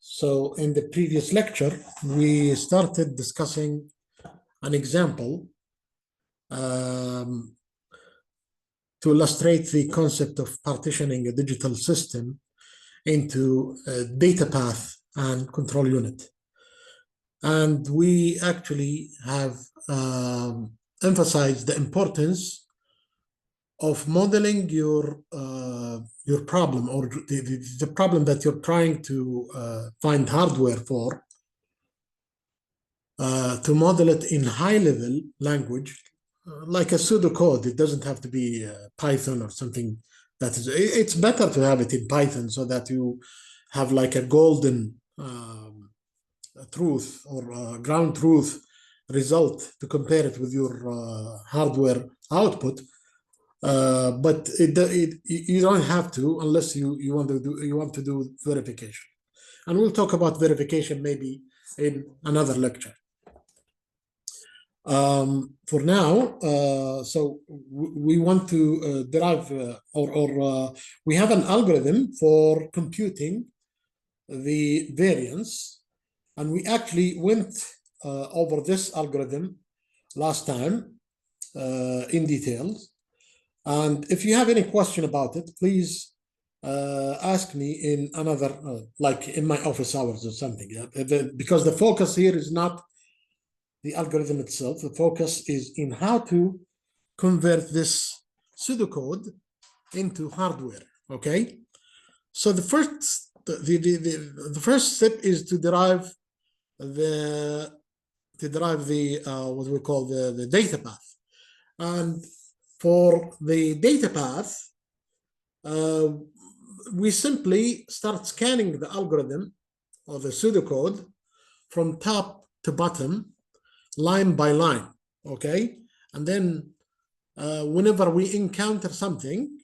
So in the previous lecture, we started discussing an example to illustrate the concept of partitioning a digital system into a data path and control unit. And we actually have emphasized the importance of modeling your problem, or the problem that you're trying to find hardware for, to model it in high-level language, like a pseudocode. It doesn't have to be Python or something that is. It's better to have it in Python so that you have like a golden truth or ground truth result to compare it with your hardware output. But you don't have to unless you want to do verification, and we'll talk about verification maybe in another lecture. For now, so we want to derive we have an algorithm for computing the variance, and we actually went over this algorithm last time in details. And if you have any question about it, please ask me in another, like in my office hours or something. Because the focus here is not the algorithm itself. The focus is in how to convert this pseudocode into hardware. Okay. So the first step is to derive what we call the data path. And for the data path, we simply start scanning the algorithm or the pseudocode from top to bottom, line by line, okay? And then whenever we encounter something,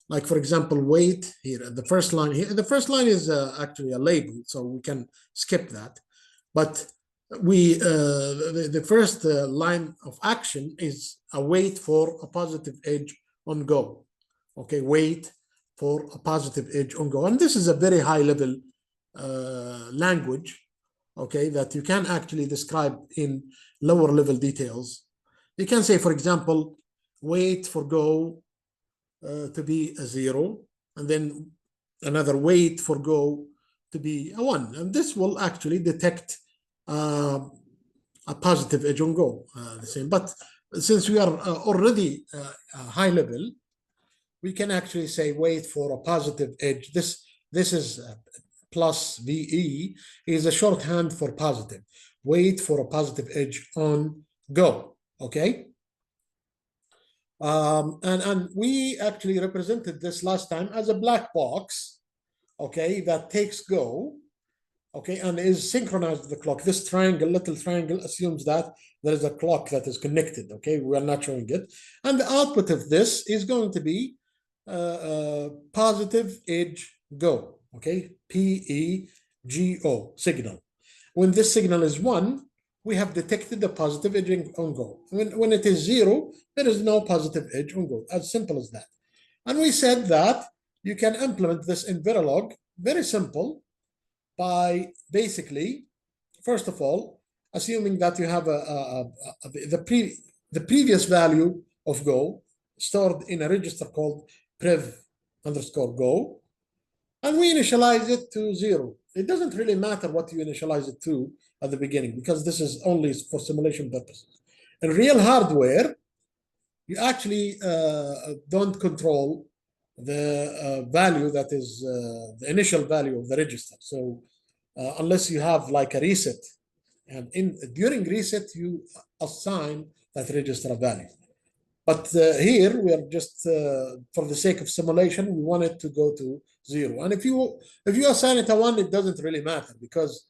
like for example, weight here, the first line here, the first line is actually a label, so we can skip that. But the first line of action is a wait for a positive edge on go. Okay, wait for a positive edge on go. And this is a very high level language, okay, that you can actually describe in lower level details. You can say, for example, wait for go to be a 0, and then another wait for go to be a 1. And this will actually detect a positive edge on go, the same. But since we are already high level, we can actually say wait for a positive edge. This is plus VE is a shorthand for positive. Wait for a positive edge on go. Okay. And we actually represented this last time as a black box, okay, that takes go, okay, and is synchronized with the clock. This triangle, little triangle, assumes that there is a clock that is connected, okay? We are not showing it. And the output of this is going to be positive edge go, okay? PEGO signal. When this signal is 1, we have detected the positive edge on go. When it is 0, there is no positive edge on go, as simple as that. And we said that you can implement this in Verilog, very simple, by basically, first of all, assuming that you have the previous value of go stored in a register called prev_go, and we initialize it to 0. It doesn't really matter what you initialize it to at the beginning, because this is only for simulation purposes. In real hardware, you actually don't control the value that is the initial value of the register. So unless you have like a reset, and during reset you assign that register a value. But here we are just for the sake of simulation, we want it to go to 0. And if you assign it a 1, it doesn't really matter, because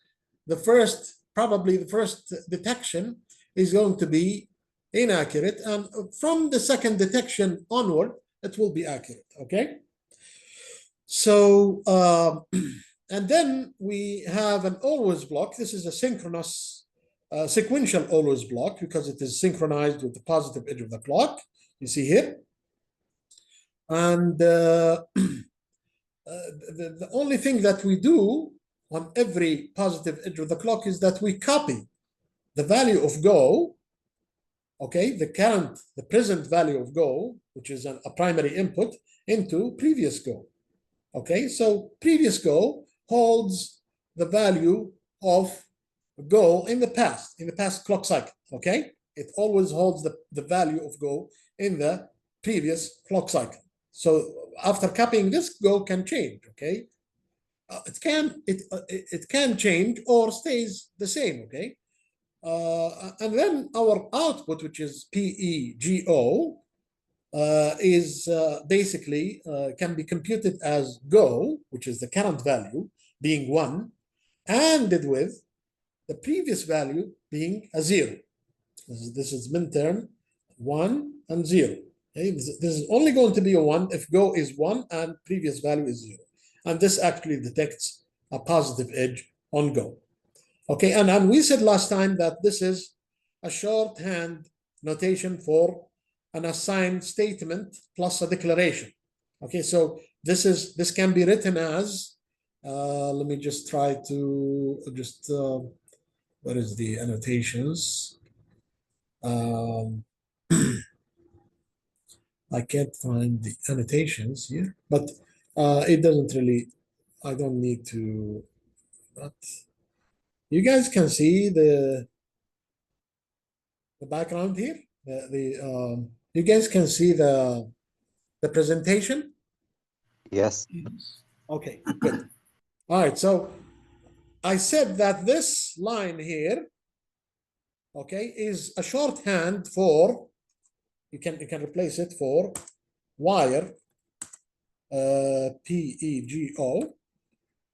probably the first detection is going to be inaccurate, and from the second detection onward, it will be accurate. Okay. So and then we have an always block. This is a synchronous sequential always block, because it is synchronized with the positive edge of the clock, you see here. And the only thing that we do on every positive edge of the clock is that we copy the value of go, okay, the present value of go, which is a primary input, into previous go. Okay, so previous go holds the value of go in the past clock cycle. Okay, it always holds the value of go in the previous clock cycle. So after copying this, go can change. Okay, it can change or stays the same. Okay, and then our output, which is PEGO, is basically can be computed as go, which is the current value being 1, ANDed with the previous value being a 0. This is min-term 1 and 0. Okay? This is only going to be a 1 if go is 1 and previous value is 0. And this actually detects a positive edge on go. Okay, and we said last time that this is a shorthand notation for an assigned statement plus a declaration. Okay, so this can be written as, let me just try to just, what is the annotations? I can't find the annotations here, but it doesn't really, I don't need to, but you guys can see the background here. You guys can see the presentation. Yes. Okay, good. All right, so I said that this line here, okay, is a shorthand for, you can replace it for wire PEGO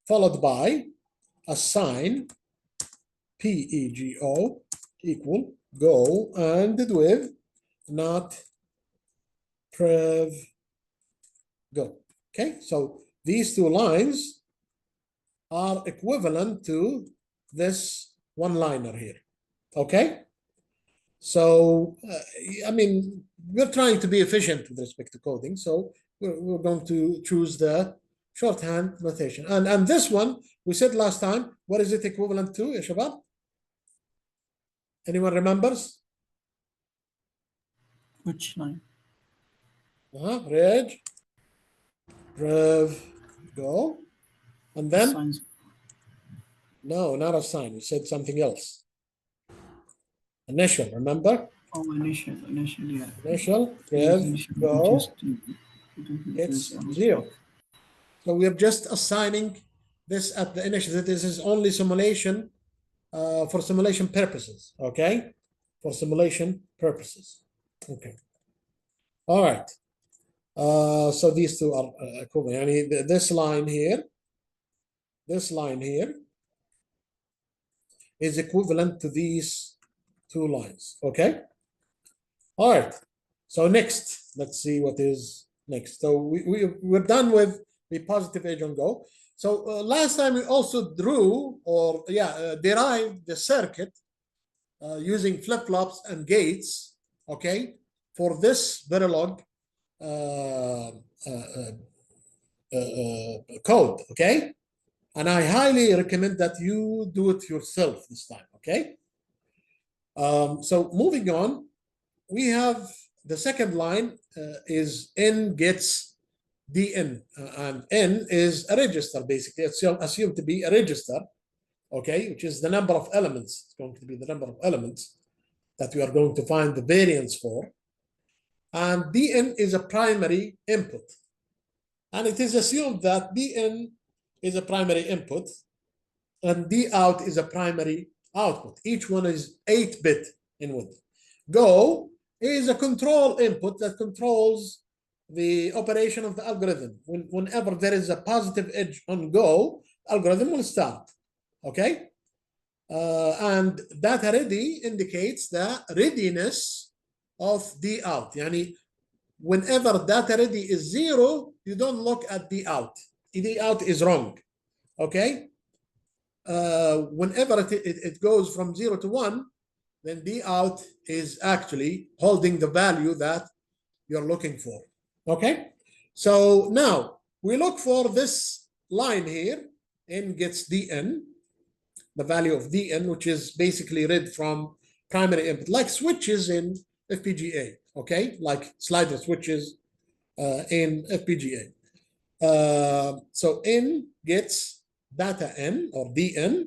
followed by a sign PEGO equal go ANDed with not prev go. Okay, so these two lines are equivalent to this one-liner here. Okay, so I mean, we're trying to be efficient with respect to coding, so we're going to choose the shorthand notation. And this one, we said last time, what is it equivalent to, Shabab? Anyone remembers? Which line? Reg, prev, go, and then Signs. no, not a sign. We said something else. Initial, remember? Oh, initial, yeah. Initial, prev, go, it's 0. So we are just assigning this at the initial. This is only simulation for simulation purposes, okay? For simulation purposes. Okay. All right. So these two are equivalent. I mean, this line here is equivalent to these two lines, okay? All right. So next, let's see what is next. So we're done with the positive edge on go. So last time we also drew or derived the circuit using flip-flops and gates, okay, for this Verilog code, okay? And I highly recommend that you do it yourself this time, okay? So moving on, we have the second line is n gets dn, and n is a register, basically. It's assumed to be a register, okay, which is the number of elements. It's going to be the number of elements that we are going to find the variance for. And dn is a primary input. And it is assumed that dn is a primary input and dout is a primary output. Each one is 8-bit in width. Go is a control input that controls the operation of the algorithm. Whenever there is a positive edge on go, algorithm will start, okay? And data ready indicates the readiness of dout. Yani, whenever data ready is 0, you don't look at dout. Dout is wrong, okay? Whenever it goes from 0 to 1, then dout is actually holding the value that you're looking for, okay? So now we look for this line here, n gets dn, the value of dn, which is basically read from primary input, like switches in FPGA, okay, like slider switches in FPGA. So n gets data n or dn,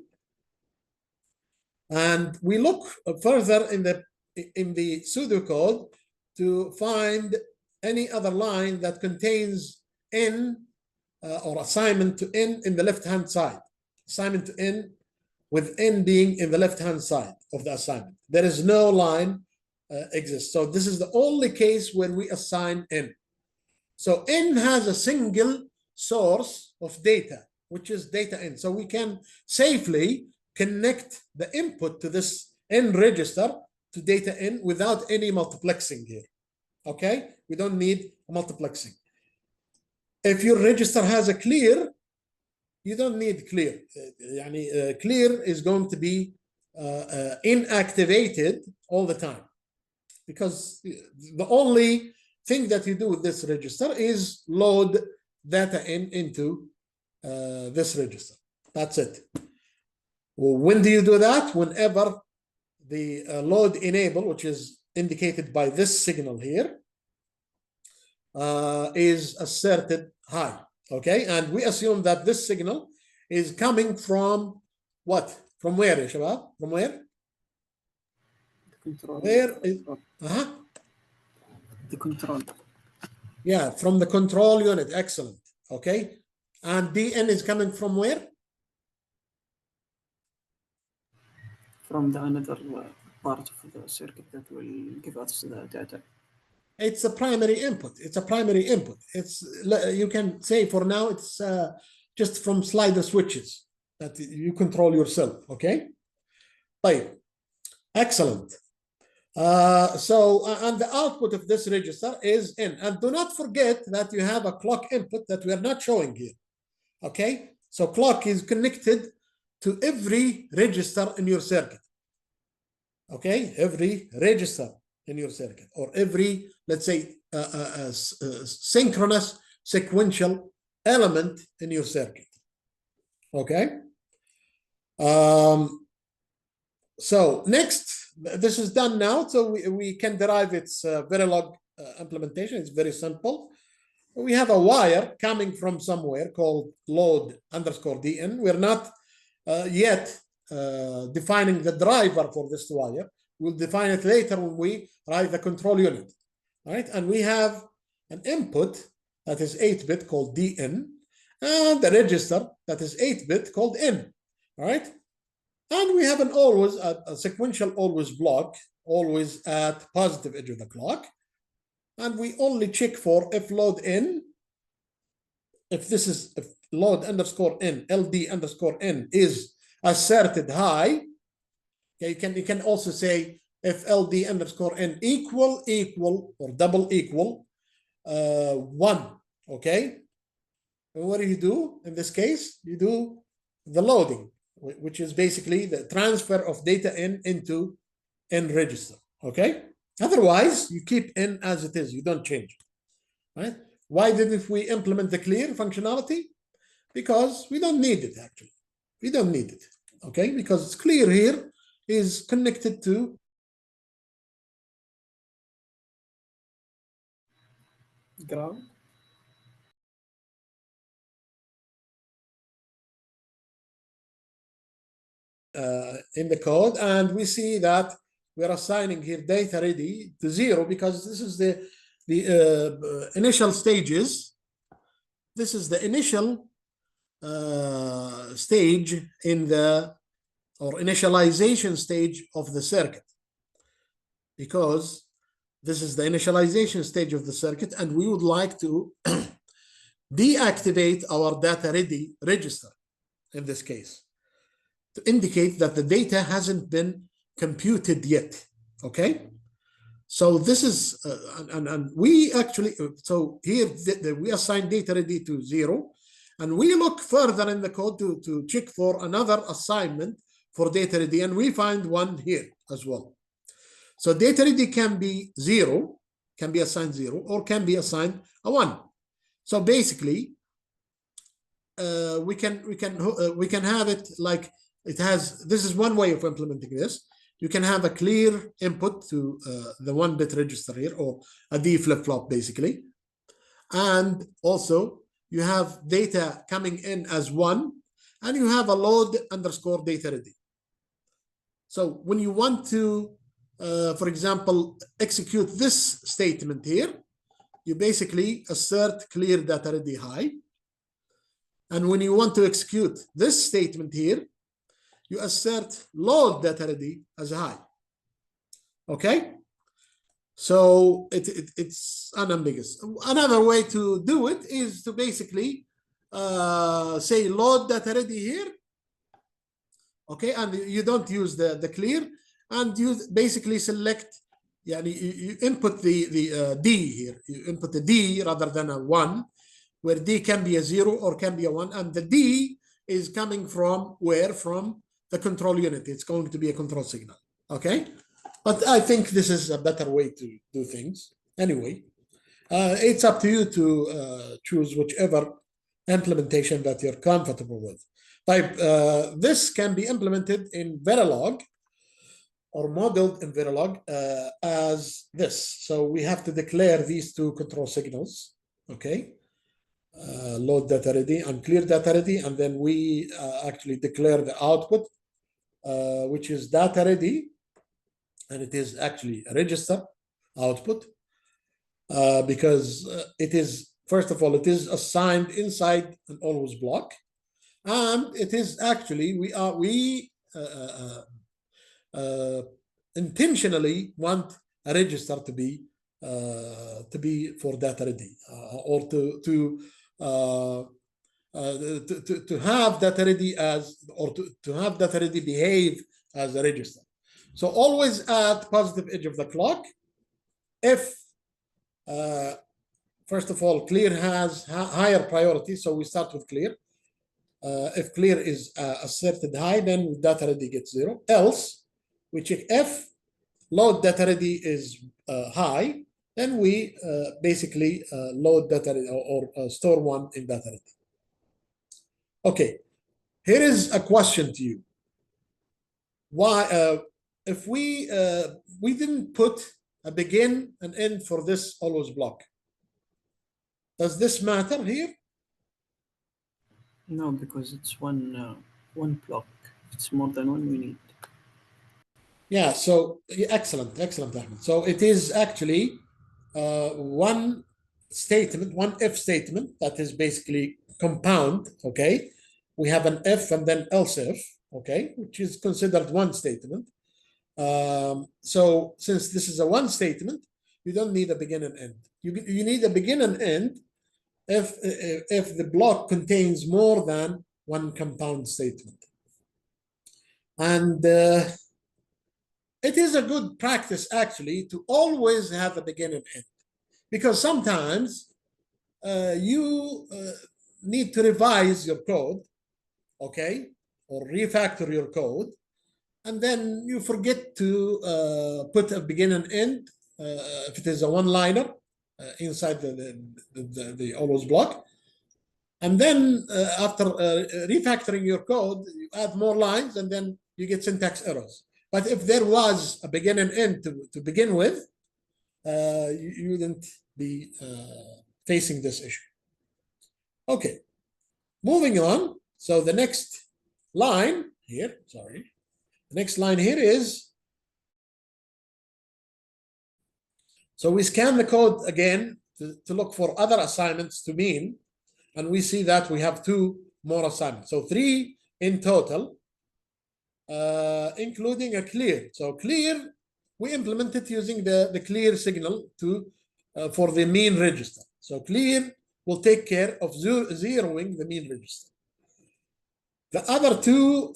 and we look further in the pseudocode to find any other line that contains n or assignment to n in the left-hand side, assignment to n with n being in the left-hand side of the assignment. There is no line exists. So this is the only case where we assign n. So n has a single source of data, which is data n. So we can safely connect the input to this n register to data n without any multiplexing here. Okay, we don't need multiplexing. If your register has a clear, you don't need clear. Clear is going to be inactivated all the time, because the only thing that you do with this register is load data n into this register. That's it. Well, when do you do that? Whenever the load enable, which is indicated by this signal here, is asserted high. Okay, and we assume that this signal is coming from what? From where, Shabab? From where? The control. Where is? The control. Yeah, from the control unit. Excellent. Okay, and dn is coming from where? From the another part of the circuit that will give us the data. It's a primary input. It's a primary input. It's, you can say for now it's just from slider switches that you control yourself. Okay. Right. Excellent. And the output of this register is n. And do not forget that you have a clock input that we are not showing here. Okay. So clock is connected to every register in your circuit. Okay. Every register in your circuit, or every, let's say, synchronous sequential element in your circuit. Okay. So next, this is done now, so we can derive its Verilog implementation. It's very simple. We have a wire coming from somewhere called load underscore dn. We're not yet defining the driver for this wire. We'll define it later when we write the control unit, right? And we have an input that is 8-bit called dn, and a register that is 8-bit called n, all right? And we have an always, a sequential always block, always at positive edge of the clock. And we only check for if load n, if load underscore n, ld underscore n is asserted high. Okay, you can also say if ld underscore n equal or double equal 1. Okay, and what do you do in this case? You do the loading, which is basically the transfer of data n into n register. Okay, otherwise you keep n as it is, you don't change it, right? Why didn't we implement the clear functionality? Because we don't need it. Actually, we don't need it. Okay, because it's clear here is connected to ground. In the code, and we see that we're assigning here data ready to 0 because this is the initial stages. This is the initial stage in the, or initialization stage of the circuit, because this is the initialization stage of the circuit, and we would like to deactivate our data ready register in this case to indicate that the data hasn't been computed yet. Okay, so this is and we actually, so here we assign data ready to 0, and we look further in the code to check for another assignment for data ready, and we find one here as well. So data ready can be 0, can be assigned 0, or can be assigned a 1. So basically, we can have it like it has. This is one way of implementing this. You can have a clear input to the 1-bit register here, or a D flip-flop basically, and also you have data coming in as 1, and you have a load underscore data ready. So when you want to, for example, execute this statement here, you basically assert clear data ready high. And when you want to execute this statement here, you assert load data ready as high. Okay? So it's unambiguous. Another way to do it is to basically say load data ready here. Okay, and you don't use the clear, and you basically select, you input the D here. You input the D rather than a 1, where D can be a 0 or can be a 1, and the D is coming from where? From the control unit. It's going to be a control signal. Okay, but I think this is a better way to do things. Anyway, it's up to you to choose whichever implementation that you're comfortable with. This can be implemented in Verilog, or modeled in Verilog as this. So we have to declare these two control signals, okay? Load data ready and clear data ready, and then we actually declare the output, which is data ready, and it is actually a register output, because it is, first of all, it is assigned inside an always block. And it is actually, we intentionally want a register to be for data ready, or to have data ready as, or to have data ready behave as a register. So always at positive edge of the clock, if first of all clear has higher priority, so we start with clear. If clear is asserted high, then data ready gets 0. Else, we check if load data ready is high, then we basically load data ready, or store 1 in data ready. Okay, here is a question to you. Why, if we didn't put a begin and end for this always block, does this matter here? No, because it's one block. If it's more than 1, we need. Yeah, so excellent, Ahmed. So it is actually one statement, one if statement that is basically compound, okay? We have an if and then else if, okay, which is considered one statement. So since this is a one statement, you don't need a begin and end. You need a begin and end if the block contains more than one compound statement. And it is a good practice actually to always have a begin and end, because sometimes you need to revise your code, okay, or refactor your code, and then you forget to put a begin and end if it is a one-liner inside the always block. And then after refactoring your code, you add more lines, and then you get syntax errors. But if there was a begin and end to begin with, you wouldn't be facing this issue. Okay, moving on. So the next line here, the next line here is, so we scan the code again to look for other assignments to mean, and we see that we have 2 more assignments. So 3 in total, including a clear. So clear, we implemented using the clear signal to for the mean register. So clear will take care of zeroing the mean register. The other 2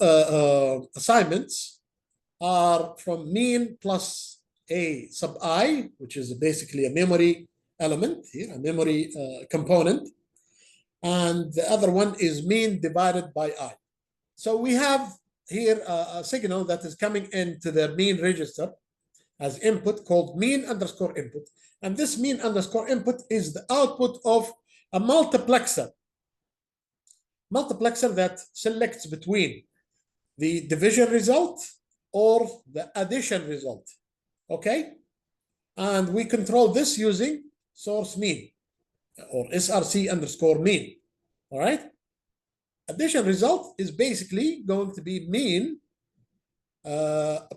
assignments are from mean plus a sub I, which is basically a memory element here, a memory component. And the other one is mean divided by I. So we have here a signal that is coming into the mean register as input called mean underscore input. And this mean underscore input is the output of a multiplexer multiplexer that selects between the division result or the addition result. Okay, and we control this using source mean or src underscore mean. All right, addition result is basically going to be mean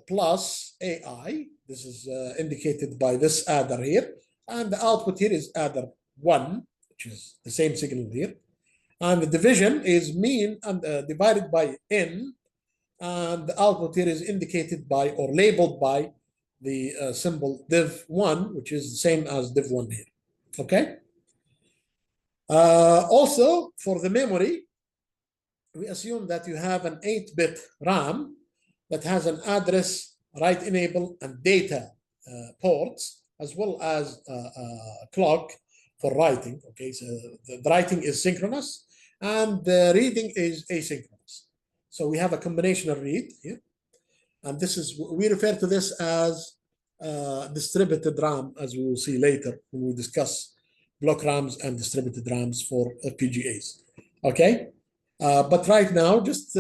plus AI. This is indicated by this adder here, and the output here is adder 1, which is the same signal here, and the division is mean and divided by n, and the output here is indicated by or labeled by the symbol div1, which is the same as div1 here. Okay. Also, for the memory, we assume that you have an 8-bit RAM that has an address, write enable, and data ports, as well as a clock for writing. Okay, so the writing is synchronous and the reading is asynchronous. So we have a combinational read here, and this is, we refer to this as distributed RAM, as we will see later when we discuss block RAMs and distributed RAMs for FPGAs. Okay, but right now, just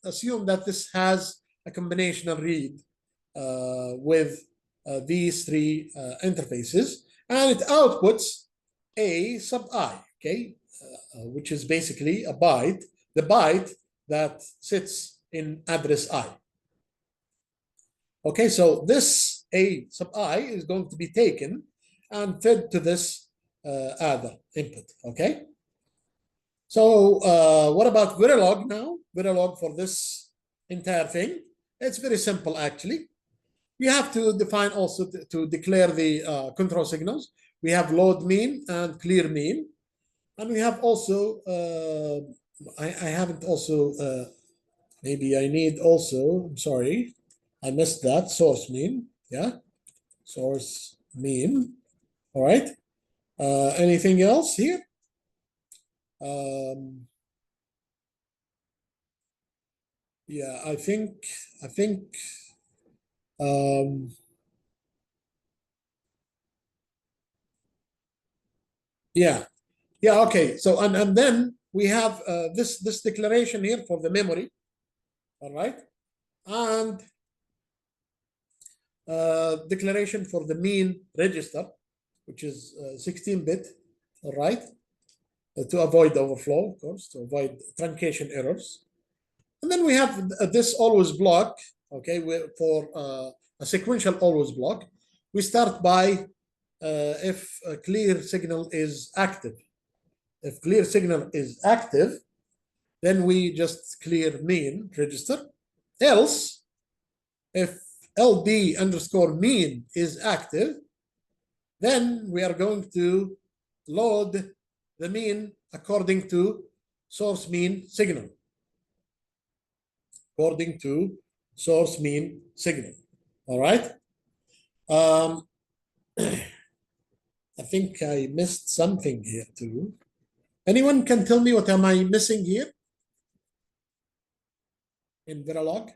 assume that this has a combinational read with these three interfaces, and it outputs a sub I, okay, which is basically a byte, the byte that sits in address I. Okay, so this A sub I is going to be taken and fed to this adder input. Okay, so what about Verilog now? Verilog for this entire thing, it's very simple actually. You have to define also to declare the control signals. We have load mean and clear mean, and we have also I haven't also maybe I need also, I'm sorry, I missed that, source mean. Yeah, source mean. All right, anything else here? Yeah, I think yeah, okay, so and then we have this declaration here for the memory. All right, and declaration for the mean register, which is 16-bit. All right, to avoid overflow, of course, to avoid truncation errors. And then we have this always block. Okay, for a sequential always block, we start by if a clear signal is active. If clear signal is active, then we just clear mean register. Else, if LB underscore mean is active, then we are going to load the mean according to source mean signal. According to source mean signal. All right. I think I missed something here too. Anyone can tell me what am I missing here in Verilog?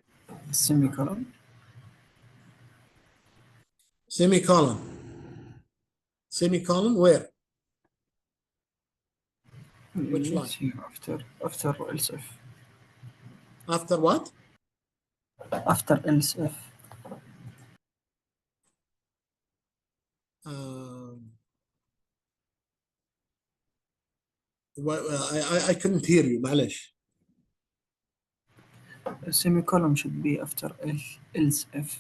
Semicolon. Semicolon. Semicolon where? Which line? After else if. After what? After else if. I couldn't hear you, معلش. A semicolon should be after else if.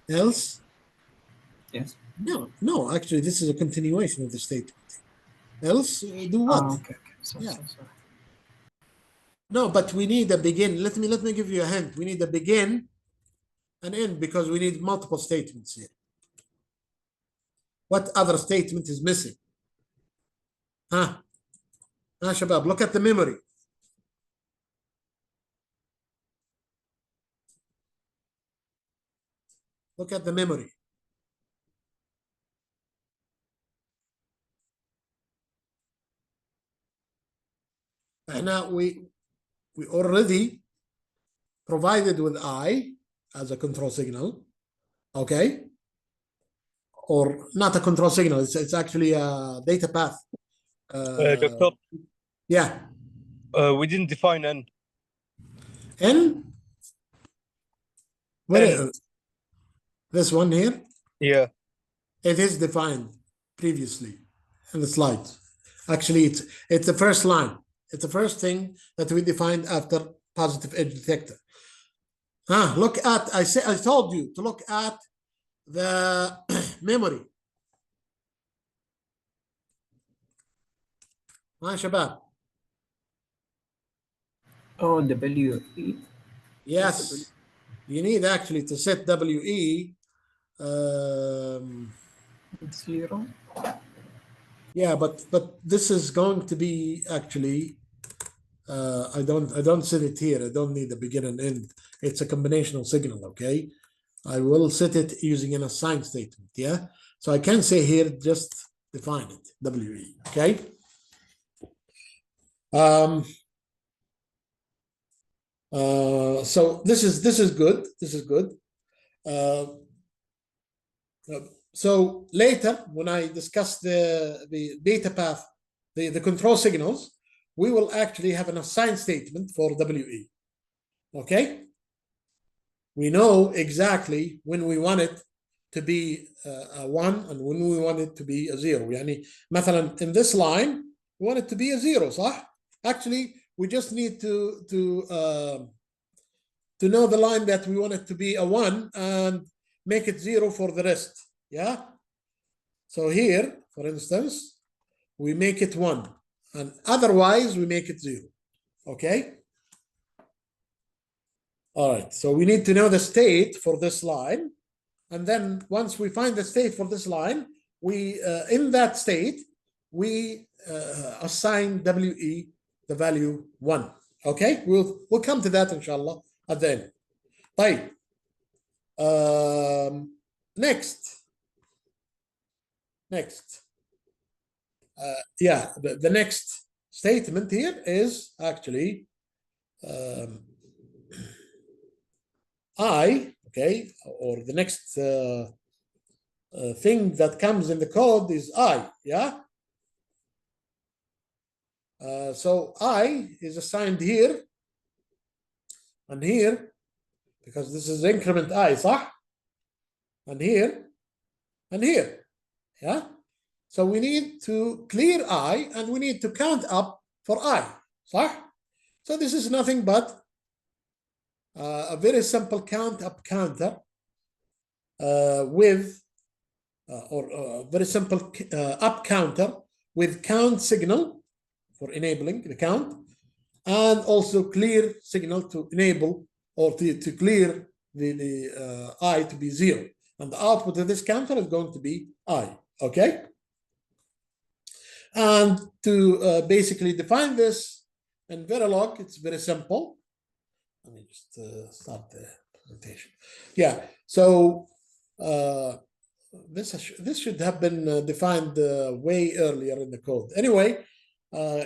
Else? Yes. No, actually this is a continuation of the statement. Else do what? Okay. Sorry. No, but we need a begin. Let me give you a hint. We need a begin and end because we need multiple statements here. What other statement is missing? Shabab, look at the memory. Look at the memory. And now we already provided with I as a control signal, okay? Or not a control signal, it's actually a data path. Doctor. Yeah. We didn't define n. N? Where? N. This one here? Yeah. It is defined previously in the slides. Actually, it's the first line. It's the first thing that we defined after positive edge detector. Look at, I told you to look at the memory. شباب. Oh, WE. Yes, you need actually to set WE 0. yeah, but this is going to be actually I don't set it here. I don't need a begin and end. It's a combinational signal, okay? I will set it using an assign statement, yeah? So I can say here, just define it, WE, okay? So this is good. This is good. So later, when I discuss the data path, the control signals, we will actually have an assign statement for WE. Okay? We know exactly when we want it to be a 1 and when we want it to be a 0. يعني مثلا in this line, we want it to be a 0, صح? Actually, we just need to know the line that we want it to be a 1 and make it 0 for the rest. Yeah? So here, for instance, we make it 1 and otherwise we make it 0. Okay? All right, so we need to know the state for this line. And then once we find the state for this line, we in that state, we assign WE the value 1. Okay, we'll come to that inshallah at the end. طيب. Next. Yeah, the next statement here is actually okay, or the next thing that comes in the code is yeah? So is assigned here and here, because this is increment صح? And here, and here, yeah? So we need to clear and we need to count up for صح? So this is nothing but a very simple count up counter with or a very simple up counter with count signal for enabling the count, and also clear signal to enable or to clear the I to be 0. And the output of this counter is going to be I, okay? And to basically define this in Verilog, it's very simple. Let me just start the presentation. Yeah, so this should have been defined way earlier in the code. Anyway,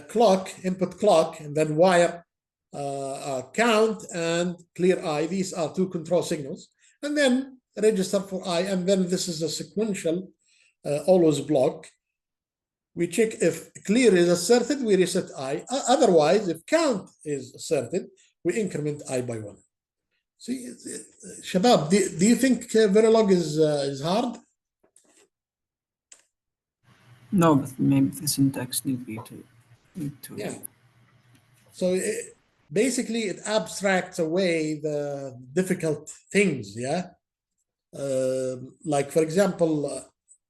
clock, input clock, and then wire count and clear I. These are 2 control signals. And then register for I, and then this is a sequential always block. We check if clear is asserted, we reset I. Otherwise, if count is asserted, we increment I by 1. See, Shabab, do you think Verilog is hard? No, but maybe the syntax need to. Yeah. So basically, it abstracts away the difficult things. Yeah. Like for example,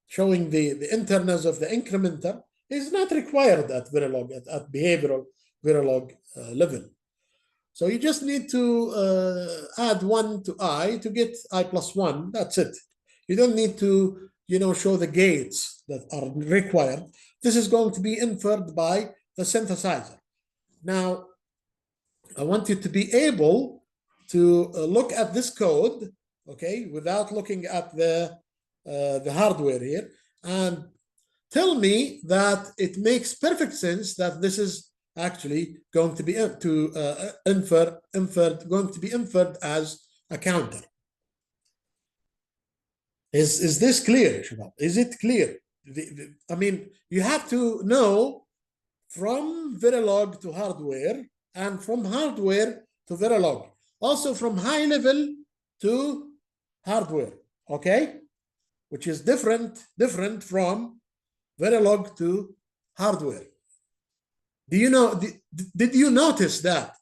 showing the internals of the incrementer is not required at Verilog at behavioral Verilog level. So you just need to add 1 to I to get I plus 1. That's it. You don't need to, show the gates that are required. This is going to be inferred by the synthesizer. Now, I want you to be able to look at this code, okay, without looking at the hardware here, and tell me that it makes perfect sense that this is actually going to be inferred as a counter. Is this clear, Shabab? Is it clear? I mean, you have to know from Verilog to hardware, and from hardware to Verilog. Also from high level to hardware, okay? Which is different from Verilog to hardware. Do you know, did you notice that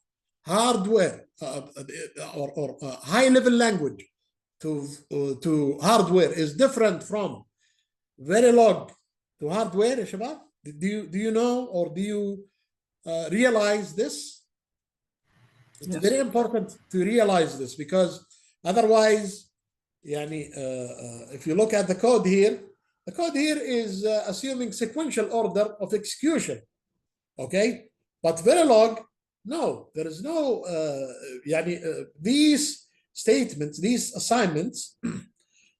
hardware or high level language to hardware is different from Verilog to hardware, Shabab? Do you know, or do you realize this? It's Yes. very important to realize this, because otherwise, if you look at the code here is assuming sequential order of execution, okay? But Verilog, no, there is no, these statements, these assignments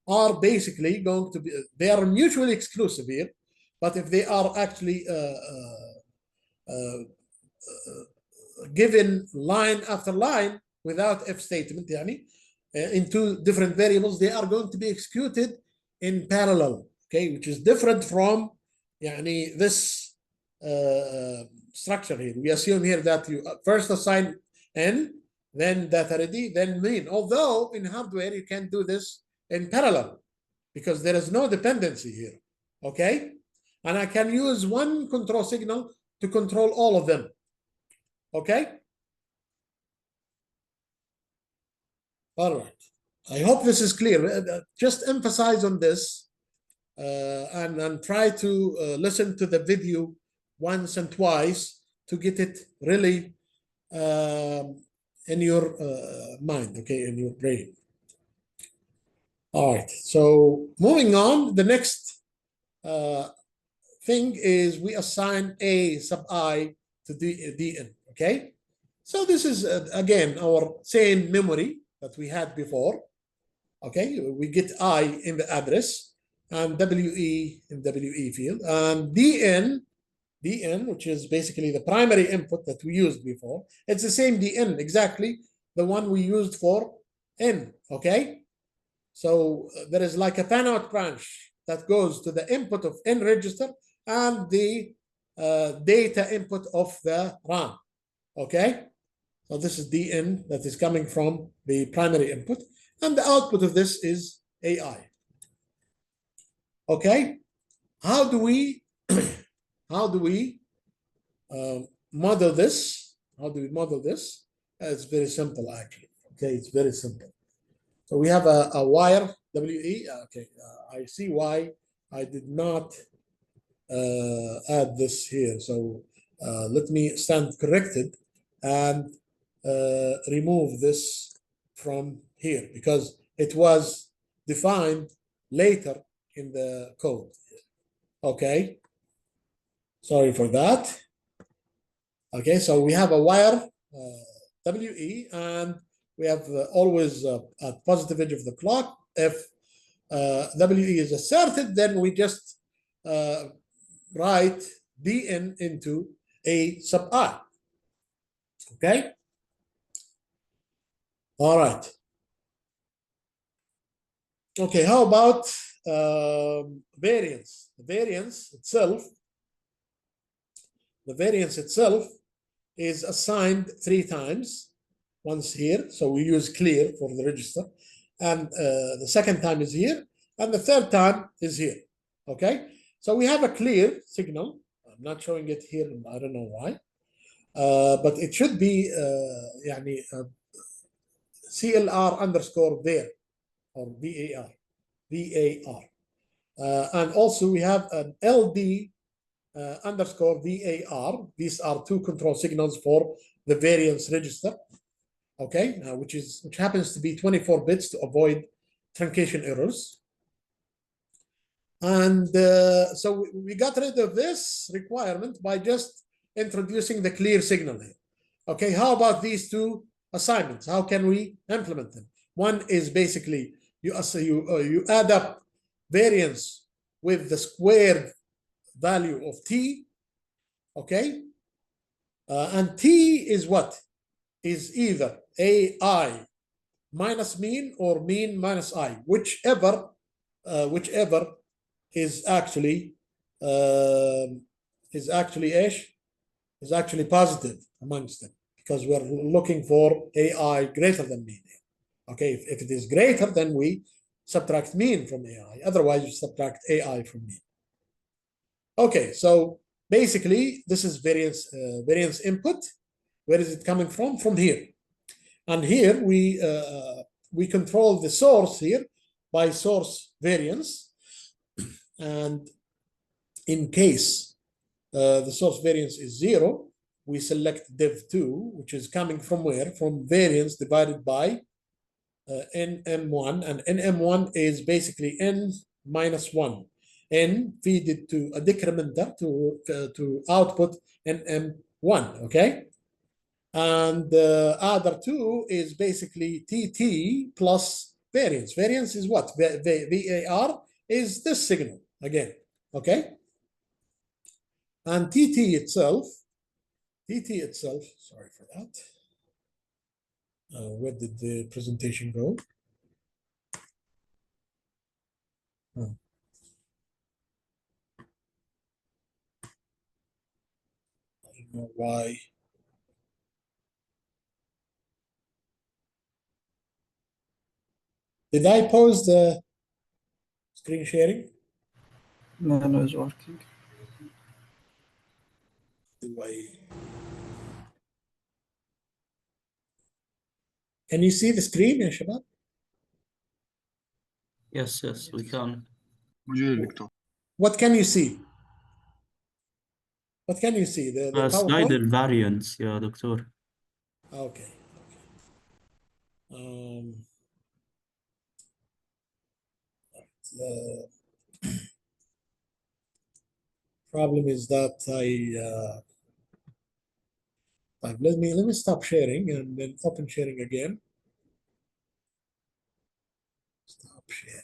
are basically going to be, they are mutually exclusive here, but if they are actually given line after line without if statement, in two different variables, they are going to be executed in parallel, okay, which is different from this structure here. We assume here that you first assign n, then data ready, then mean. Although in hardware you can do this in parallel because there is no dependency here, okay? And I can use one control signal to control all of them, okay? All right. I hope this is clear. Just emphasize on this and try to listen to the video once and twice to get it really in your mind, okay, in your brain. All right. So moving on, the next thing is we assign A sub I to Dn, okay? So this is, again, our same memory that we had before, okay? We get I in the address and WE in WE field, and DN, which is basically the primary input that we used before. It's the same DN, exactly the one we used for N, okay? So there is like a fan-out branch that goes to the input of N register and the data input of the RAM, okay? So this is DN that is coming from the primary input, and the output of this is AI. Okay, how do we model this? How do we model this? It's very simple, actually. Okay, it's very simple. So we have a wire WE. Okay, I see why I did not add this here. So let me stand corrected and remove this from here because it was defined later in the code. Okay, sorry for that. Okay, so we have a wire WE, and we have always a positive edge of the clock. If WE is asserted, then we just write DN into A sub I. Okay. All right. Okay, how about variance? The variance itself is assigned 3 times. Once here, so we use clear for the register, and the second time is here, and the third time is here. Okay, so we have a clear signal. I'm not showing it here, I don't know why, but it should be CLR underscore var or VAR. And also we have an LD underscore VAR. These are 2 control signals for the variance register. Okay, which happens to be 24 bits to avoid truncation errors. And so we got rid of this requirement by just introducing the clear signal here. Okay, how about these 2 assignments? How can we implement them? One is basically you add up variance with the squared value of T, okay? And T is what? Is either AI minus mean or mean minus I, whichever is actually ايش is actually positive amongst them because we're looking for AI greater than mean. Okay, if it is greater, then we subtract mean from AI. Otherwise, we subtract AI from mean. Okay, so basically, this is variance input. Where is it coming from? From here. And here we control the source here by source variance. And in case the source variance is 0, we select div2, which is coming from where? From variance divided by nm1, and nm1 is basically n minus 1. N feed it to a decrementer to output nm1, okay? And other 2 is basically tt plus variance. Variance is what? VAR is this signal again, okay? And tt itself, sorry for that. Where did the presentation go? I don't know why. Did I pause the screen sharing? No, it's working. Do I? Can you see the screen, ya Shabab? Yes, we can. What can you see? What can you see? The Slide PowerPoint? variance, yeah, Doctor. Okay. The problem is that let me stop sharing and then open sharing again. Stop sharing.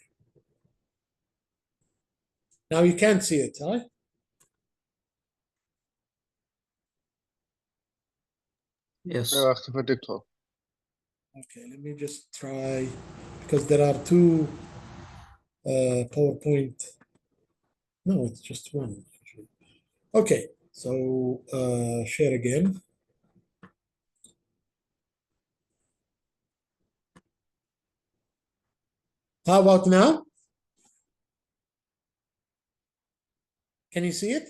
Now you can't see it, huh? Yes. Okay, let me just try because there are 2 PowerPoint. No, it's just one actually. Okay, so share again. How about now? Can you see it?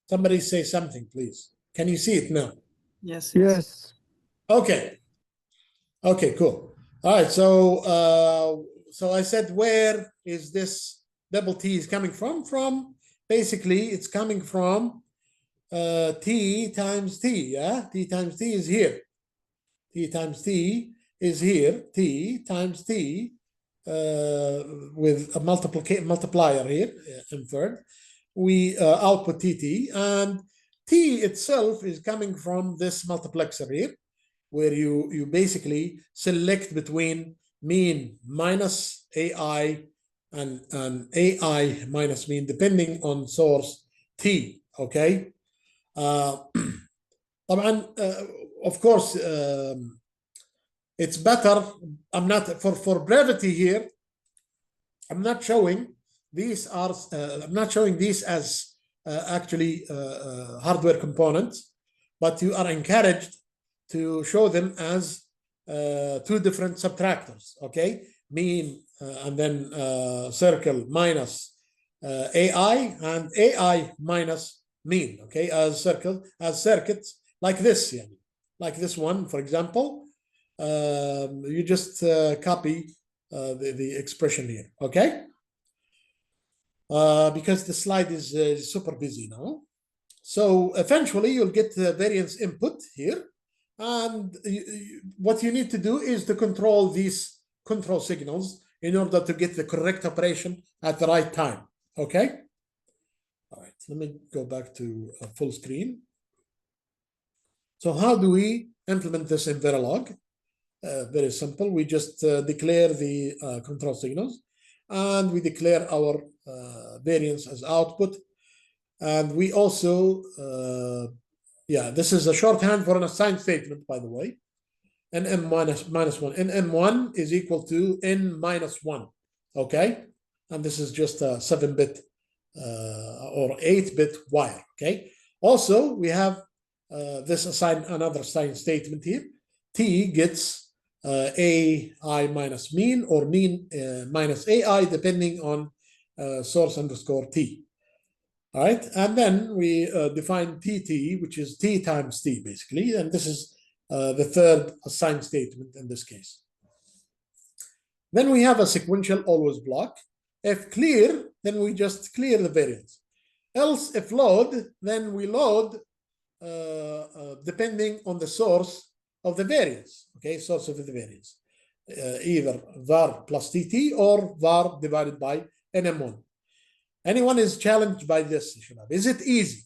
Somebody say something, please. Can you see it now? Yes. Okay. Okay, cool. All right, so I said, where is this double T is coming from? From basically, it's coming from T times T, yeah? T times T is here. T times T is here. T times T with a multiplier here, inferred. We output TT, and T itself is coming from this multiplexer here, where you basically select between mean minus AI and AI minus mean, depending on source T, okay? Of course, it's better. I'm not, for brevity here, I'm not showing these as actually hardware components, but you are encouraged to show them as 2 different subtractors, okay? Mean and then circle minus AI and AI minus mean, okay? As circuits like this, yeah. Like this one, for example. You just copy the expression here, okay? Because the slide is super busy now. So eventually you'll get the variance input here. And what you need to do is to control these control signals in order to get the correct operation at the right time, okay? All right, let me go back to full screen. So how do we implement this in Verilog? Very simple. We just declare the control signals, and we declare our variance as output. And we also, this is a shorthand for an assigned statement, by the way. Nm minus 1. Nm1 is equal to n minus 1, okay? And this is just a 7-bit or 8-bit wire. Okay. Also, we have another assign statement here. T gets AI minus mean or mean minus AI, depending on source underscore T. All right, and then we define TT, which is T times T, basically, and this is the third assign statement in this case. Then we have a sequential always block. If clear, then we just clear the variance. Else, if load, then we load depending on the source of the variance. Okay, source of the variance, either var plus TT or var divided by NM1. Anyone is challenged by this? Is it easy?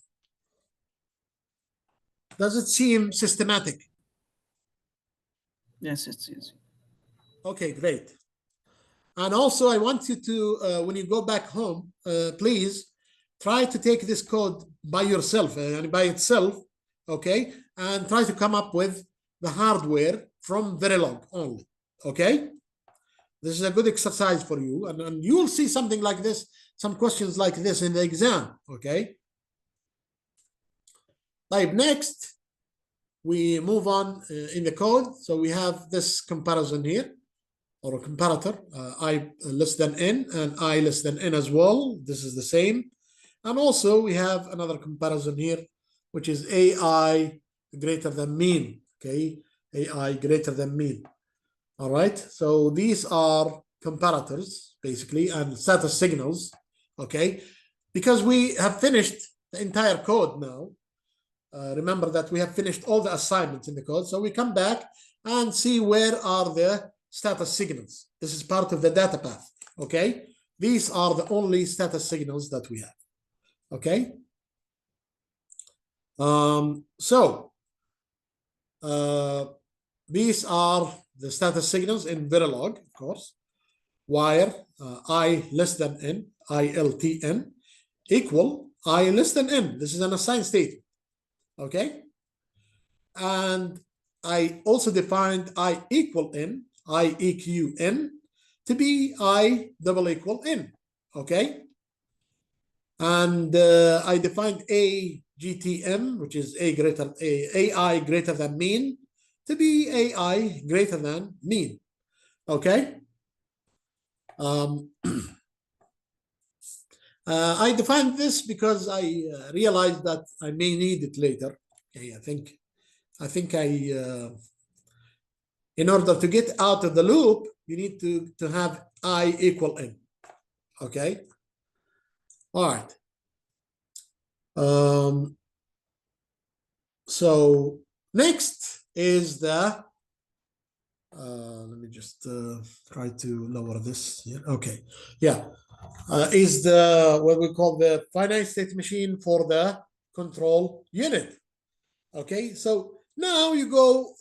Does it seem systematic? Yes, it's easy. Okay, great. And also, I want you to, when you go back home, please try to take this code by yourself and by itself, okay? And try to come up with the hardware from Verilog only, okay? This is a good exercise for you, and you will see something like this, some questions like this in the exam, okay? Like next, we move on in the code. So we have this comparison here, or a comparator, I less than n and I less than n as well. This is the same. And also we have another comparison here, which is AI greater than mean, okay? AI greater than mean. All right, so these are comparators, basically, and status signals, okay? Because we have finished the entire code now. Remember that we have finished all the assignments in the code, so we come back and see where are the status signals. This is part of the data path, okay? These are the only status signals that we have, okay? These are the status signals in Verilog, of course. Wire I less than n, ILTN, equal I less than n. This is an assigned state, okay? And I also defined I equal n, I eq n, to be I double equal n, okay? And I defined A GTM, which is AI greater than mean, to be AI greater than mean, okay? I defined this because I realized that I may need it later. Okay, I think in order to get out of the loop, you need to have I equal n, okay? All right. So next is the, let me just try to lower this here. Okay, yeah, is the what we call the finite state machine for the control unit. Okay, so now you go,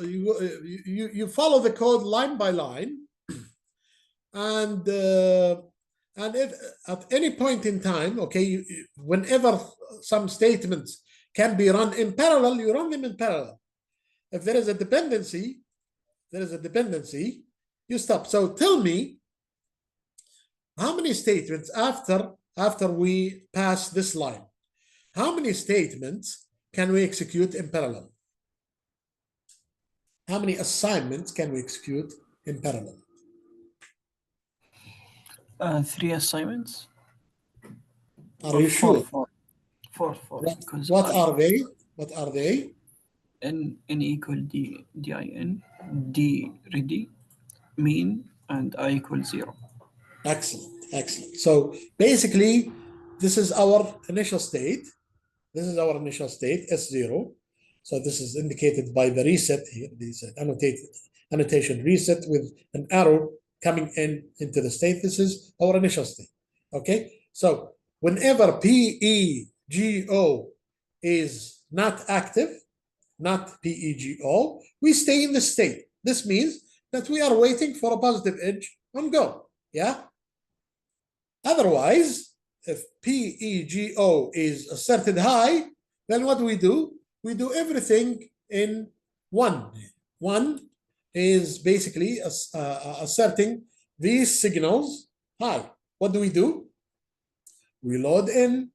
you follow the code line by line, and if at any point in time, okay, whenever some statements can be run in parallel, you run them in parallel. If there is a dependency, you stop. So tell me, how many statements after we pass this line, how many statements can we execute in parallel? How many assignments can we execute in parallel? 3 assignments. Are you sure? Four. What are they? What are they? N equal D din, D ready, mean, and I equal 0. Excellent. So basically, this is our initial state. S0. So this is indicated by the reset here. This annotation reset with an arrow coming into the state. This is our initial state. Okay. So whenever PEGO is not active, not PEGO, we stay in the state. This means that we are waiting for a positive edge on go. Yeah. Otherwise, if PEGO is asserted high, then what do? We do everything in 1. 1 is basically asserting these signals high. What do? we load in,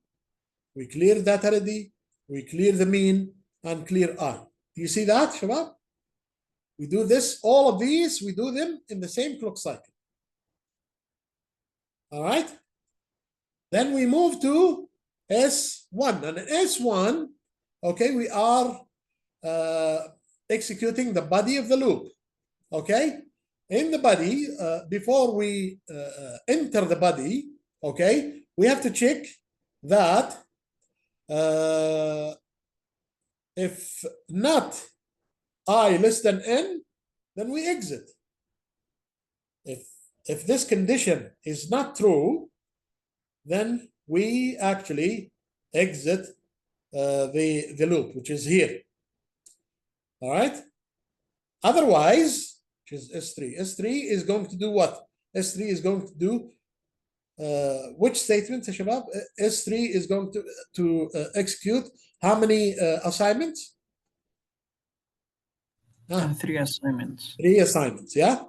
we clear data ready, we clear the mean, and clear I. Do you see that, Shabab? We do this, all of these, we do them in the same clock cycle. All right? Then we move to S1. And in S1, okay, we are executing the body of the loop. Okay? In the body, before we enter the body, okay, we have to check that if not I less than n, then we exit. If this condition is not true, then we actually exit the loop, which is here. All right. Otherwise, which is S3. S3 is going to do what? S3 is going to do which statement, Shabab? S3 is going to execute how many assignments? 3 assignments. 3 assignments, yeah.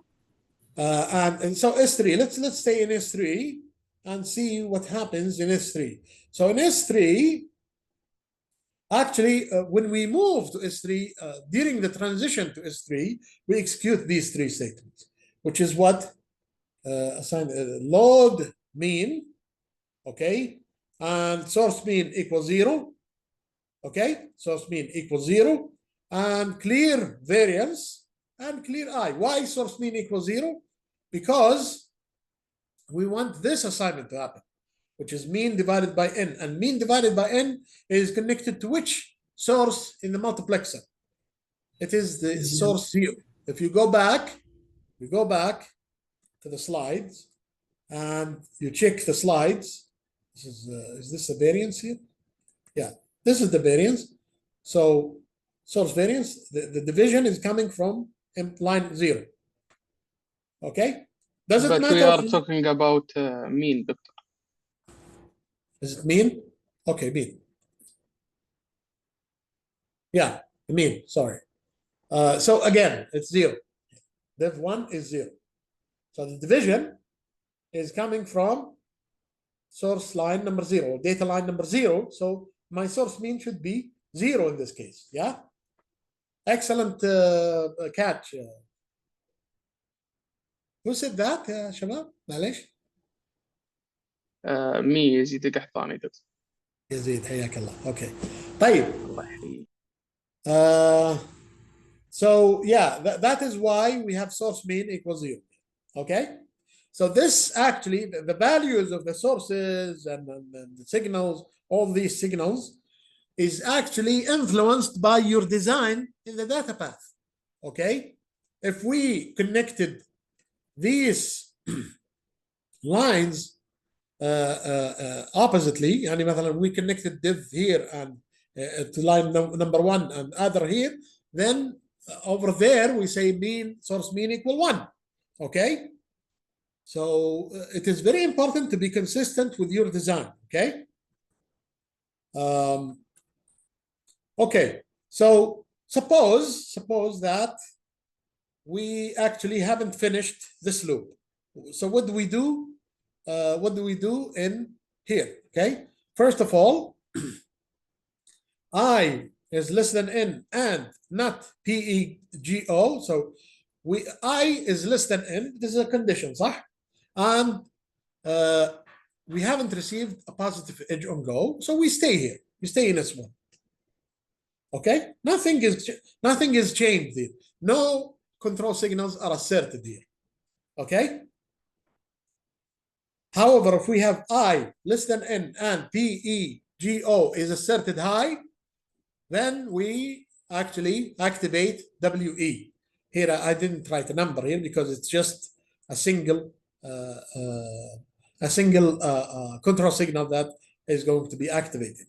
And so S3, let's stay in S3 and see what happens in S3. So in S3, actually, when we move to S3, during the transition to S3, we execute these 3 statements, which is what? Load mean, okay, and source mean equals 0, okay, source mean equals 0, and clear variance and clear I. Why source mean equals 0? Because we want this assignment to happen, which is mean divided by n, and mean divided by n is connected to which source in the multiplexer? It is the source 0. If you go back, to the slides and you check the slides, this is this the variance here? Yeah, this is the variance. So source variance, the division is coming from line 0. Okay, does it But matter? we are talking about mean, Doctor. Is it mean? Okay, mean. Yeah, mean, sorry. So again, it's 0. Div 1 is 0. So the division is coming from source line number 0, data line number 0. So my source mean should be 0 in this case. Yeah. Excellent catch. Who said that, Shabab? معلش. مي يزيد القحطاني دكتور. يزيد حياك الله. Okay. طيب. الله يحييك. So yeah, that is why we have source mean equals 0. Okay. So this actually, the values of the sources and the signals, all these signals, is actually influenced by your design in the data path. Okay. If we connected these lines oppositely, and مثلا we connected div here and to line number 1 and other here, then over there we say mean source mean equal 1. Okay. So it is very important to be consistent with your design. Okay. Okay. So suppose that we actually haven't finished this loop. So what do we do? What do we do in here? Okay. First of all, I is less than n and not PEGO. So I is less than n. This is a condition, صح? And we haven't received a positive edge on go, so we stay here. We stay in S1. Okay, nothing is changed here. No control signals are asserted here. Okay. However, if we have I less than n and PEGO is asserted high, then we actually activate WE. Here I didn't write a number here because it's just a single control signal that is going to be activated.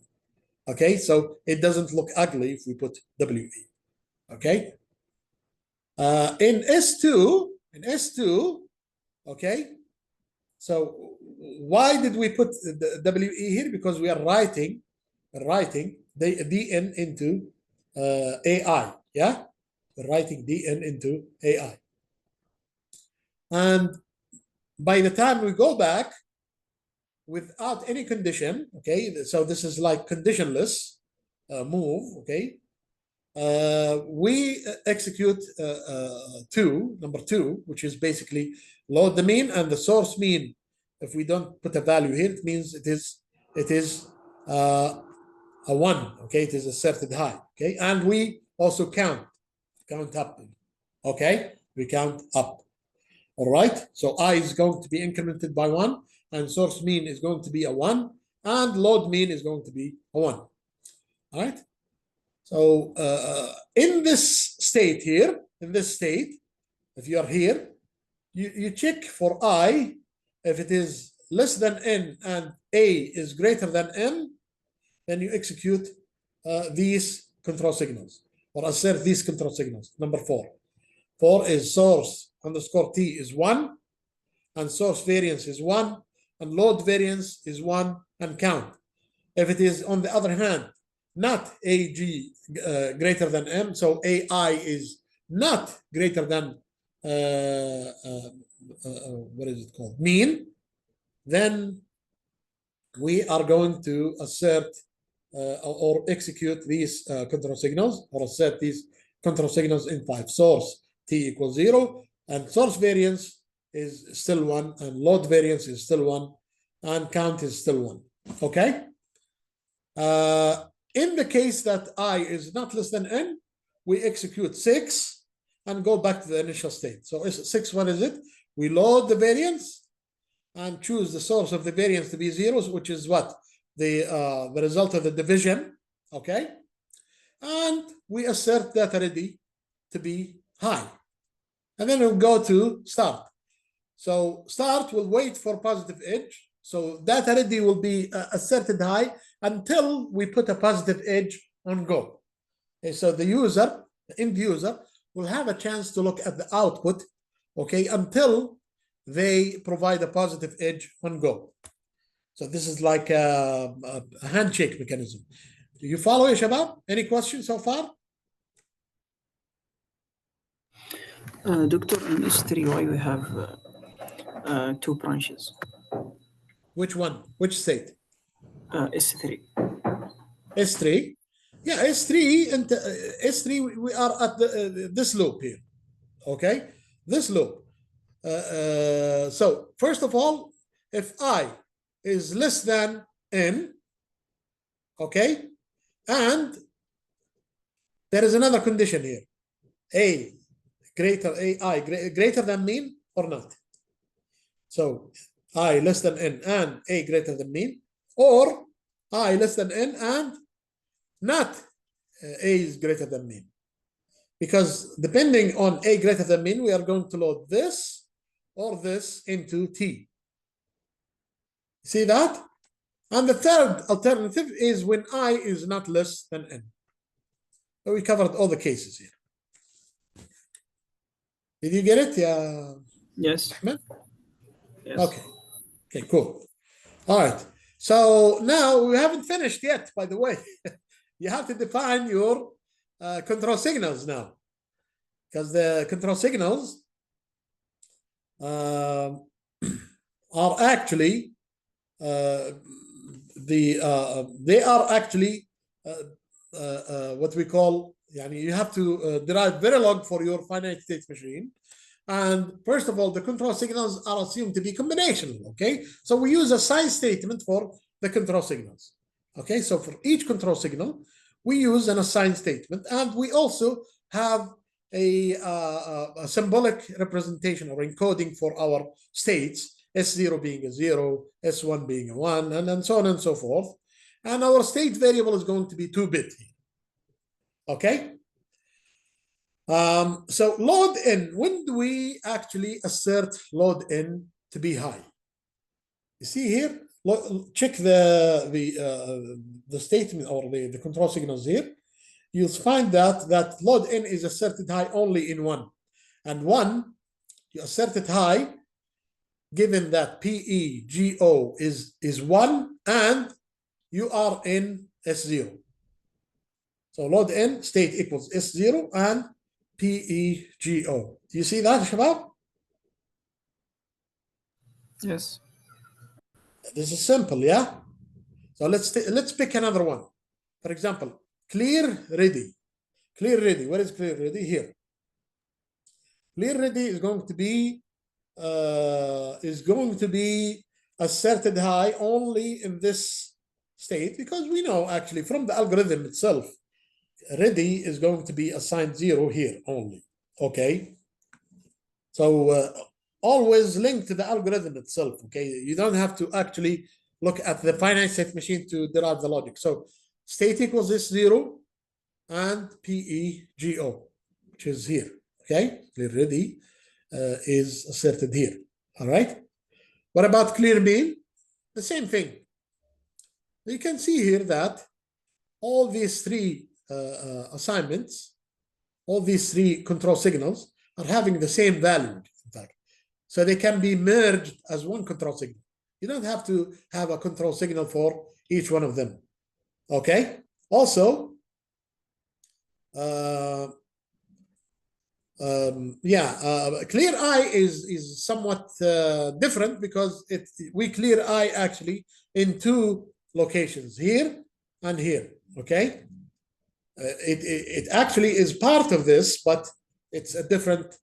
Okay, so it doesn't look ugly if we put WE. Okay. In S2, okay. So why did we put the WE here? Because we are writing the DN into AI. Yeah, we're writing DN into AI. And by the time we go back, without any condition, okay? So this is like conditionless move, okay? We execute number two, which is basically load the mean and the source mean. If we don't put a value here, it means it is a 1, okay? It is asserted high, okay? And we also count up, okay? We count up, all right? So I is going to be incremented by 1, and source mean is going to be a 1, and load mean is going to be a 1, all right? So in this state here, if you are here, you check for I. If it is less than n and a is greater than m, then you execute these control signals or assert these control signals. Number 4. 4 is source underscore t is 1, and source variance is 1, and load variance is 1, and count. If it is, on the other hand, not ag greater than m, so ai is not greater than what is it called, mean, then we are going to assert or execute these control signals, or assert these control signals in type source t equals 0, and source variance is still 1, and load variance is still 1, and count is still 1. Okay? In the case that I is not less than n, we execute 6 and go back to the initial state. So 6, what is it? We load the variance and choose the source of the variance to be 0, which is what? The result of the division, okay? And we assert data ready to be high. And then we'll go to start. So start will wait for positive edge. So data ready will be asserted high until we put a positive edge on go. Okay, so the user, the end user, will have a chance to look at the output, okay, until they provide a positive edge on go. So this is like a handshake mechanism. Do you follow, Shabab? Any questions so far? Doctor, in S3, why we have 2 branches? Which one? Which state? S3. S3. Yeah, S3 and S3. We are at this loop here. Okay, this loop. So first of all, if I is less than n, okay, and there is another condition here, a greater than mean or not. So I less than n and a greater than mean, or I less than n and not a is greater than mean. Because depending on a greater than mean, we are going to load this or this into t. See that? And the third alternative is when I is not less than n. So we covered all the cases here. Did you get it? Yeah. Yes. Ahmed? Yes. Okay. Okay, cool. All right. So now we haven't finished yet, by the way. You have to define your control signals now, because the control signals are actually they are actually what we call, you have to derive Verilog for your finite state machine. And first of all, the control signals are assumed to be combinational, okay? So we use a sign statement for the control signals, okay? So for each control signal, we use an assign statement, and we also have a symbolic representation or encoding for our states, S0 being a 0, S1 being a 1, and so on and so forth. And our state variable is going to be 2-bit here, okay? So load in, when do we actually assert load in to be high? You see here, check the statement or the control signals here. You'll find that load in is asserted high only in 1. And 1, you assert it high given that PEGO is 1 and you are in S0. So load in state equals S0 and PEGO. Do you see that, Shabab? Yes. This is simple, yeah? So let's pick another one. For example, clear ready. Clear ready. Where is clear ready? Here. Clear ready is going to be asserted high only in this state, because we know actually from the algorithm itself, ready is going to be assigned 0 here only. Okay. So always link to the algorithm itself. Okay. You don't have to actually look at the finite state machine to derive the logic. So state equals this 0 and PEGO, which is here. Okay. Clear ready is asserted here. All right. What about clear mean? The same thing. You can see here that all these three assignments, all these three control signals are having the same value, in fact. So they can be merged as one control signal. You don't have to have a control signal for each one of them. Okay. Also, clear eye is somewhat different, because we clear eye actually in two locations, here and here. Okay. It actually is part of this, but it's a different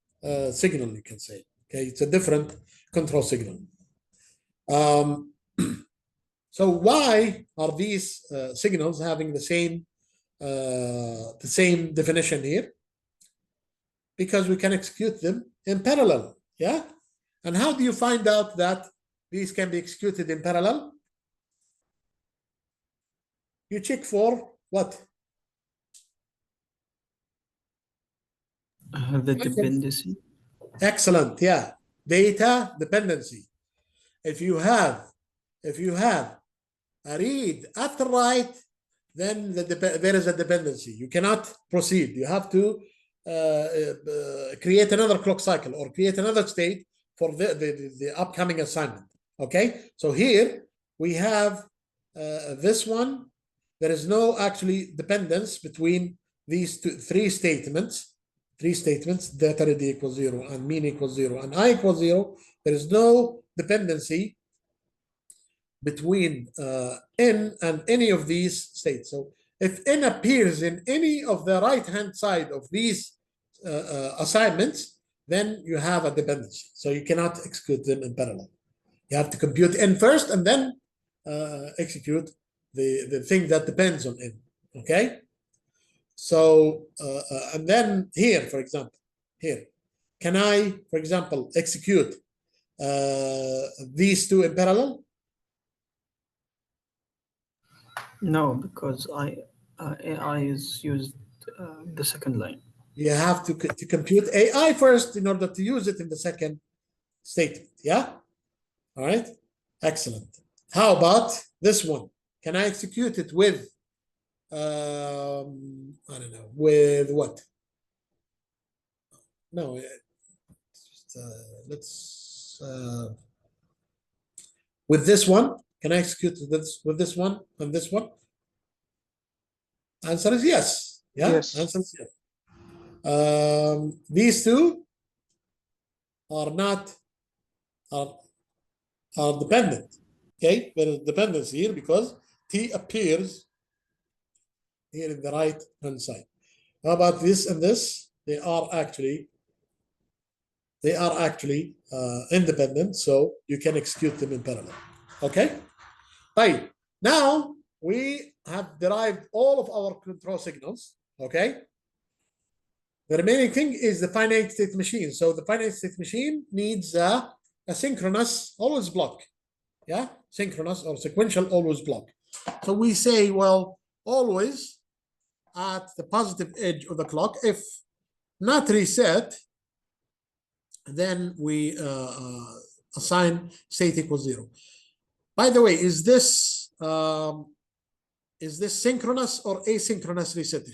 signal, you can say. Okay, it's a different control signal. So why are these signals having the same definition here? Because we can execute them in parallel. Yeah. And how do you find out that these can be executed in parallel? You check for what? The dependency. Excellent. Yeah. Data dependency. If you have a read after write, then there is a dependency. You cannot proceed. You have to create another clock cycle or create another state for the upcoming assignment. Okay. So here we have this one. There is no actually dependence between these three statements. Data ready equals 0 and mean equals 0 and I equals 0. There is no dependency between n and any of these states. So if n appears in any of the right-hand side of these assignments, then you have a dependency. So you cannot execute them in parallel. You have to compute n first and then execute the thing that depends on n. Okay. So and then here, for example, here, can I, for example, execute these two in parallel? No, because AI is used the second line. You have to compute AI first in order to use it in the second statement. Yeah. All right. Excellent. How about this one? Can I execute it with I don't know, with what? No, just, let's with this one. Can I execute this with this one and this one? Answer is yes. Yeah. Yes. Answer is yes. These two are not are dependent. Okay, there is dependency here because T appears here in the right hand side. How about this and this? They are actually independent, so you can execute them in parallel. Okay. Right. Now we have derived all of our control signals. Okay. The remaining thing is the finite state machine. So the finite state machine needs a synchronous always block. Yeah, synchronous or sequential always block. So we say, well, always at the positive edge of the clock, if not reset, then we assign state equals 0. By the way, is this synchronous or asynchronous reset?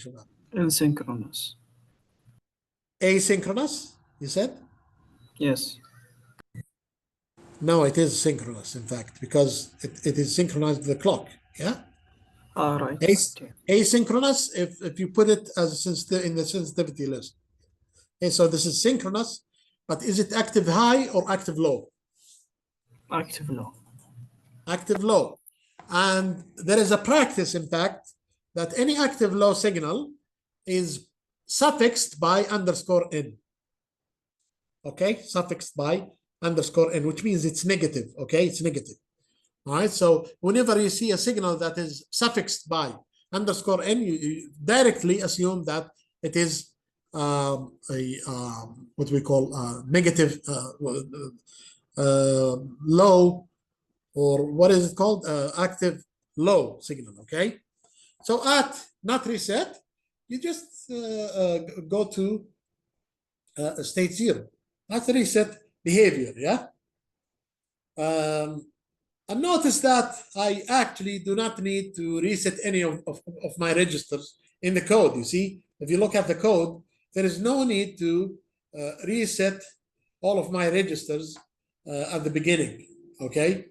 Asynchronous. Asynchronous, you said? Yes. No, it is synchronous, in fact, because it is synchronized with the clock. Yeah. Right. Asynchronous if you put it as in the sensitivity list. Okay, so this is synchronous, but is it active high or active low? Active low. active low. And there is a practice, in fact, that any active low signal is suffixed by _n. Okay, suffixed by _n, which means it's negative. Okay, it's negative. All right, so whenever you see a signal that is suffixed by _n, you directly assume that it is what we call negative low, or what is it called? Active low signal. Okay, so at not reset, you just go to state 0. That's the reset behavior. Yeah. And notice that I actually do not need to reset any of my registers in the code. You see, if you look at the code, there is no need to reset all of my registers at the beginning, okay?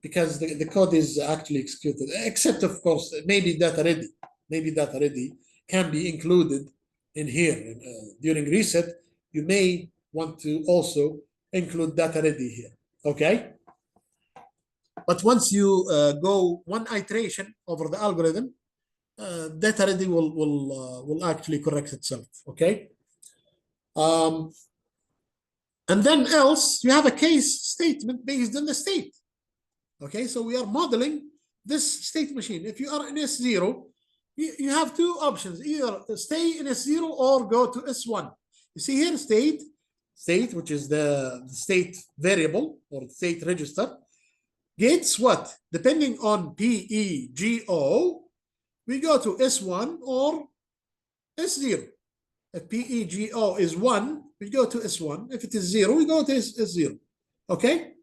Because the code is actually executed, except, of course, maybe data ready. Maybe data ready can be included in here. During reset, you may want to also include data ready here, okay? But once you go one iteration over the algorithm, data ready will actually correct itself, okay? And then else, you have a case statement based on the state. Okay, so we are modeling this state machine. If you are in S0, you have two options: either stay in S0 or go to S1. You see here, state, which is the state variable or state register, gets what? Depending on PEGO, we go to S1 or S0. If PEGO is 1, we go to S1. If it is 0, we go to S0. Okay?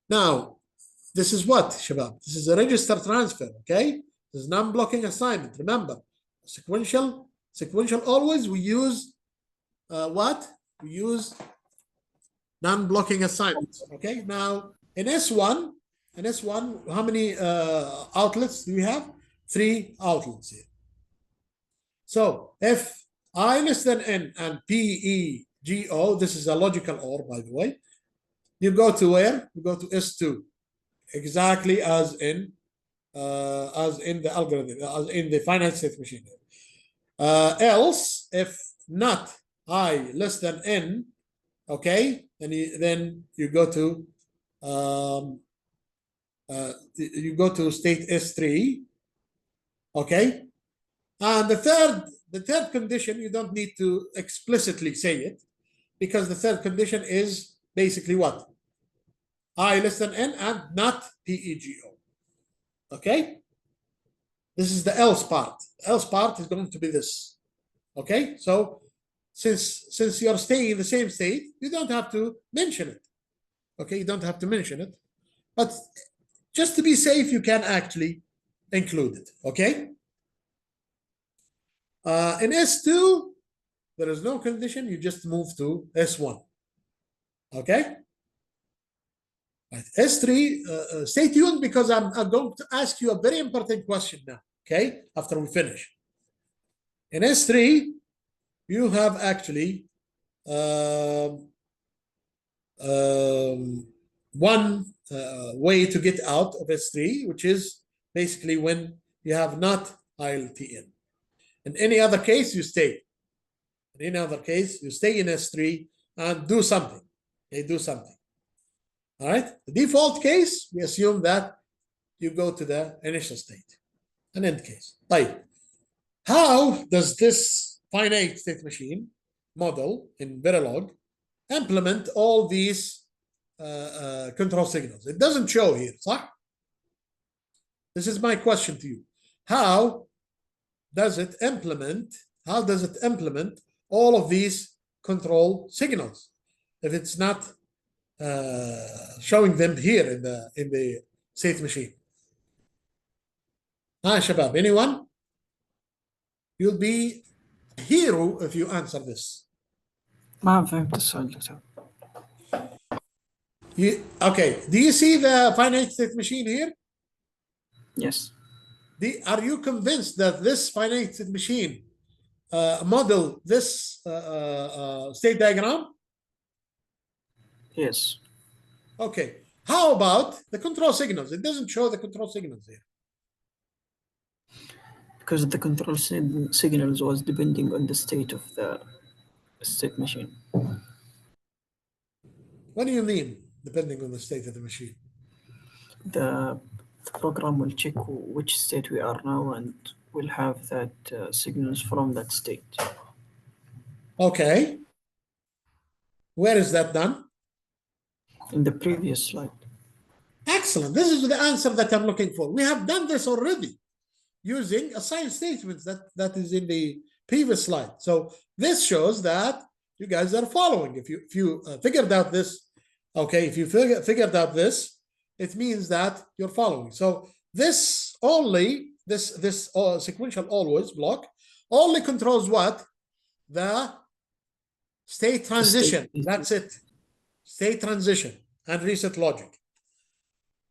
Now, this is what, Shabab? This is a register transfer, okay? This is non-blocking assignment. Remember, sequential always we use what? We use non-blocking assignments, okay? Now, in S1, how many outlets do we have? 3 outlets here. So if I less than n and PEGO, this is a logical OR, by the way, you go to where? You go to S2, exactly as in the algorithm, as in the finite state machine. Else, if not I less than n, okay, then you go to state S3, okay, and the third condition, you don't need to explicitly say it, because the third condition is basically what? I less than n and not PEGO. Okay? This is the else part. The else part is going to be this. Okay? So since you're staying in the same state, you don't have to mention it. Okay? You don't have to mention it. But just to be safe, you can actually include it. Okay? In S2, there is no condition. You just move to S1. Okay? Right. S3, stay tuned, because I'm going to ask you a very important question now, okay, after we finish. In S3, you have actually one way to get out of S3, which is basically when you have not ILTN. In any other case, you stay. In any other case, you stay in S3 and do something. Okay, do something. All right. The default case, we assume that you go to the initial state, an end case. Right. How does this finite state machine model in Verilog implement all these control signals? It doesn't show here, صح? This is my question to you. How does it implement all of these control signals if it's not showing them here in the state machine? Shabab, anyone? You'll be a hero if you answer this. ما فهمت السؤال دكتور. Okay, do you see the finite state machine here? Yes. Are you convinced that this finite state machine model this state diagram? Yes. Okay. How about the control signals? It doesn't show the control signals here. Because the control signals was depending on the state of the state machine. What do you mean, depending on the state of the machine? The program will check which state we are now and will have that signals from that state. Okay. Where is that done? In the previous slide. Excellent. This is the answer that I'm looking for. We have done this already using assign statements that is in the previous slide. So this shows that you guys are following. If you figured out this, okay, if you figured out this, it means that you're following. So this only, this sequential always block only controls what? The state transition. That's it. State transition and reset logic.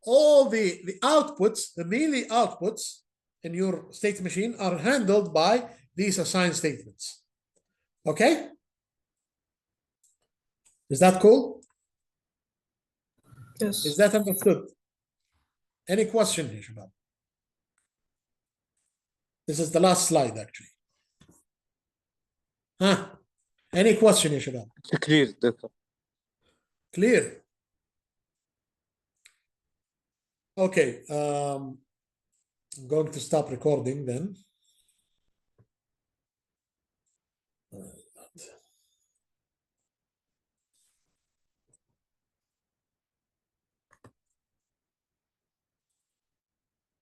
All the outputs, the melee outputs in your state machine are handled by these assign statements. Okay? Is that cool? Yes. Is that understood? Any question here, Shabab? This is the last slide, actually. Huh? Any question here, Shabab? Clear, Doctor. Clear. Okay. I'm going to stop recording then.